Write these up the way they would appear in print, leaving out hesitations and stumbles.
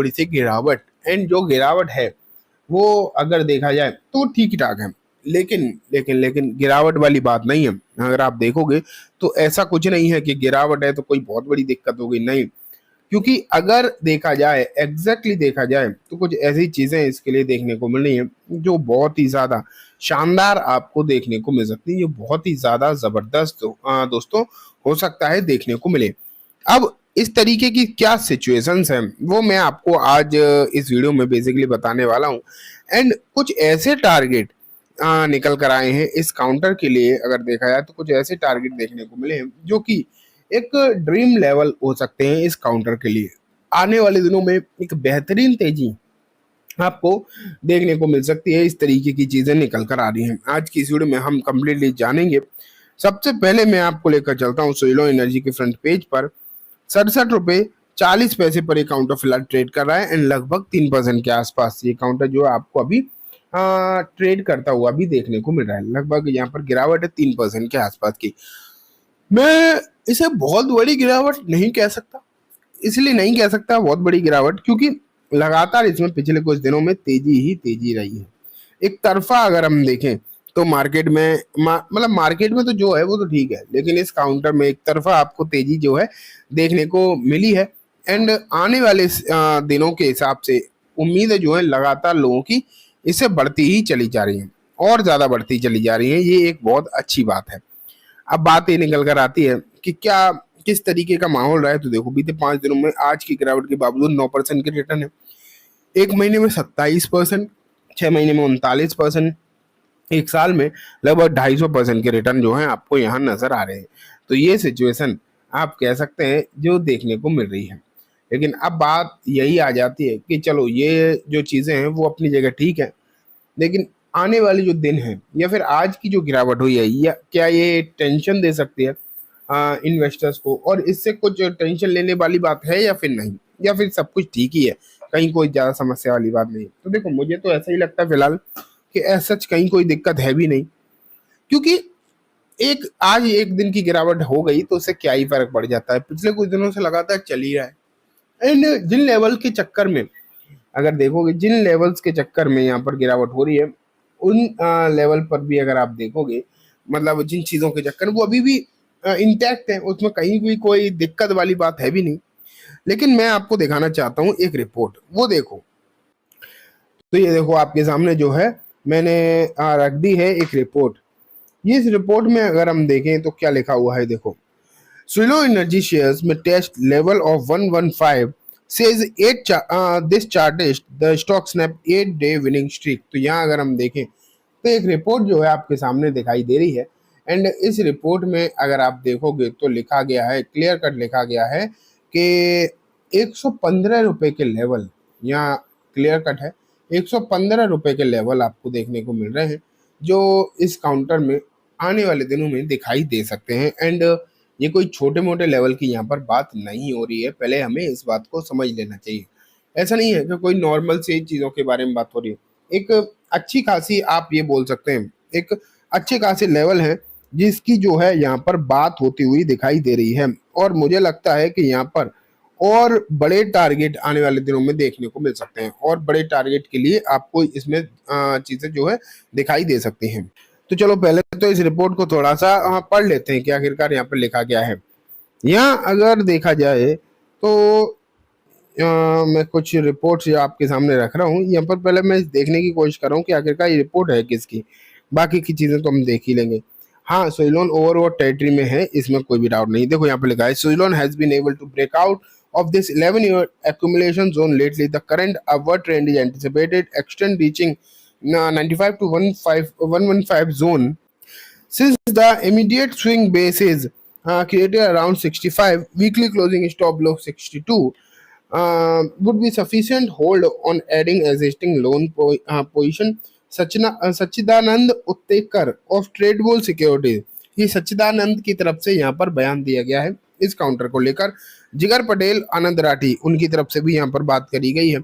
थोड़ी सी गिरावट, एंड जो गिरावट है वो अगर देखा जाए तो ठीक ठाक है। लेकिन लेकिन लेकिन गिरावट वाली बात नहीं है। अगर आप देखोगे तो ऐसा कुछ नहीं है कि गिरावट है तो कोई बहुत बड़ी दिक्कत होगी, नहीं। क्योंकि अगर देखा जाए, एग्जैक्टली देखा जाए, तो कुछ ऐसी चीजें इसके लिए देखने को मिल रही हैं जो बहुत ही ज्यादा शानदार आपको देखने को मिल सकती है। ये बहुत ही ज्यादा जबरदस्त दोस्तों हो सकता है देखने को मिले। अब इस तरीके की क्या सिचुएशंस हैं वो मैं आपको आज इस वीडियो में बेसिकली बताने वाला हूँ। एंड कुछ ऐसे टारगेट निकल कर आए हैं इस काउंटर के लिए। अगर देखा जाए तो कुछ ऐसे टारगेट देखने को मिले हैं जो कि एक ड्रीम लेवल हो सकते हैं इस काउंटर के लिए। आने वाले दिनों में एक बेहतरीन तेजी आपको देखने को मिल सकती है। इस तरीके की चीजें निकल कर आ रही हैं। आज की इस वीडियो में हम कंप्लीटली जानेंगे। सबसे पहले मैं आपको लेकर चलता हूँ सोइलो एनर्जी के फ्रंट पेज पर। 67 रुपए 40 पैसे पर ये काउंटर फिलहाल ट्रेड कर रहा है, एंड लगभग 3% के आसपास ये काउंटर जो है आपको अभी ट्रेड करता हुआ भी देखने को मिल रहा है। लगभग यहाँ पर गिरावट है 3% के आसपास की। मैं इसे बहुत बड़ी गिरावट नहीं कह सकता। इसलिए नहीं कह सकता बहुत बड़ी गिरावट क्योंकि लगातार इसमें पिछले कुछ दिनों में तेजी ही तेजी रही है। एक तरफा अगर हम देखें तो मार्केट में मतलब मार्केट में तो जो है वो तो ठीक है, लेकिन इस काउंटर में एक तरफा आपको तेजी जो है देखने को मिली है। एंड आने वाले दिनों के हिसाब से उम्मीद है जो है लगातार लोगों की इससे बढ़ती ही चली जा रही है, और ज्यादा बढ़ती चली जा रही है। ये एक बहुत अच्छी बात है। अब बात ये निकल कर आती है कि क्या किस तरीके का माहौल रहा है। तो देखो बीते 5 दिनों में आज की गिरावट के बावजूद 9% के रिटर्न है। एक महीने में 27%, 6 महीने में 39%, एक साल में लगभग 250% के रिटर्न जो है आपको यहाँ नजर आ रहे हैं। तो ये सिचुएशन आप कह सकते हैं जो देखने को मिल रही है। लेकिन अब बात यही आ जाती है कि चलो ये जो चीजें हैं वो अपनी जगह ठीक है, लेकिन आने वाले जो दिन है या फिर आज की जो गिरावट हुई है, या क्या ये टेंशन दे सकती है इन्वेस्टर्स को, और इससे कुछ टेंशन लेने वाली बात है या फिर नहीं, या फिर सब कुछ ठीक ही है, कहीं कोई ज्यादा समस्या वाली बात नहीं। तो देखो मुझे तो ऐसा ही लगता है फिलहाल कि ऐसा सच कहीं कोई दिक्कत है भी नहीं। क्योंकि एक आज एक दिन की गिरावट हो गई तो उससे क्या ही फर्क पड़ जाता है, पिछले कुछ दिनों से लगातार चल ही रहा है। एंड जिन लेवल के चक्कर में अगर देखोगे, जिन लेवल्स के चक्कर में यहाँ पर गिरावट हो रही है, उन लेवल पर भी अगर आप देखोगे, मतलब जिन चीजों के चक्कर वो अभी भी इंटैक्ट है, उसमें कहीं भी कोई दिक्कत वाली बात है भी नहीं। लेकिन मैं आपको दिखाना चाहता हूँ एक रिपोर्ट, वो देखो। तो ये देखो आपके सामने जो है मैंने रख दी है एक रिपोर्ट। ये इस रिपोर्ट में अगर हम देखें तो क्या लिखा हुआ है, देखो। Suilo Energy shares may test level of 115 says this chartist the stock snap 8-day winning streak। तो यहाँ अगर हम देखें तो एक रिपोर्ट जो है आपके सामने दिखाई दे रही है। एंड इस रिपोर्ट में अगर आप देखोगे तो लिखा गया है, क्लियर कट लिखा गया है कि 115 रुपए के लेवल, यहाँ क्लियर कट है, 115 रुपए के लेवल आपको देखने को मिल रहे हैं जो इस काउंटर में आने वाले दिनों में दिखाई दे सकते हैं। एंड ये कोई छोटे मोटे लेवल की यहाँ पर बात नहीं हो रही है, पहले हमें इस बात को समझ लेना चाहिए। ऐसा नहीं है कि कोई नॉर्मल से चीज़ों के बारे में बात हो रही है। एक अच्छी खासी, आप ये बोल सकते हैं, एक अच्छे खासे लेवल है जिसकी जो है यहाँ पर बात होती हुई दिखाई दे रही है। और मुझे लगता है कि यहाँ पर और बड़े टारगेट आने वाले दिनों में देखने को मिल सकते हैं, और बड़े टारगेट के लिए आपको इसमें चीज़ें जो है दिखाई दे सकती हैं। तो चलो पहले तो इस रिपोर्ट को थोड़ा सा पढ़ लेते हैं कि आखिरकार यहाँ पर लिखा क्या है। यहाँ अगर देखा जाए तो मैं कुछ रिपोर्ट्स आपके सामने रख रहा हूँ। यहाँ पर पहले मैं देखने की कोशिश कर रहा हूँ कि आखिरकार ये रिपोर्ट है किसकी। बाकी की चीजें तो हम देख ही लेंगे। हाँ, सोइलोन ओवरवॉट टेरिटरी में है, इसमें कोई भी डाउट नहीं। देखो यहाँ पे लिखा है Ceylon has been able to break out of this 11-year accumulation zone lately. The current upward trend is anticipated extend reaching 95 to 115 zone. Since the immediate swing base is created around 65, weekly closing stop below 62 would be sufficient hold on adding existing loan position. Sachchidanand Uttekar of Tradebull securities, ये सच्चिदानंद की तरफ से यहाँ पर बयान दिया गया है इस काउंटर को लेकर। जिगर पटेल, आनंद राठी, उनकी तरफ से भी यहाँ पर बात करी गई है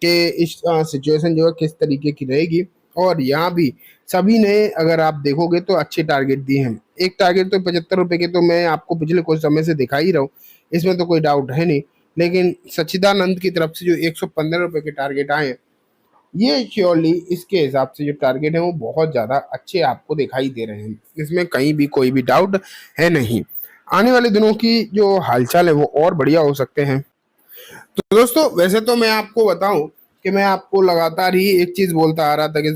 कि इस सिचुएशन जो है किस तरीके की रहेगी। और यहाँ भी सभी ने अगर आप देखोगे तो अच्छे टारगेट दिए हैं। एक टारगेट तो 75 रुपए के तो मैं आपको पिछले कुछ समय से दिखा ही रहा हूँ, इसमें तो कोई डाउट है नहीं। लेकिन सच्चिदानंद की तरफ से जो 115 रुपए के टारगेट आए हैं, ये श्योरली इसके हिसाब से जो टारगेट है वो बहुत ज्यादा अच्छे आपको दिखाई दे रहे हैं, इसमें कहीं भी कोई भी डाउट है नहीं। आने वाले दिनों की जो हालचाल है वो और बढ़िया हो सकते हैं। तो दोस्तों वैसे तो मैं आपको बताऊं कि मैं आपको लगातार ही एक चीज बोलता आ रहा था कि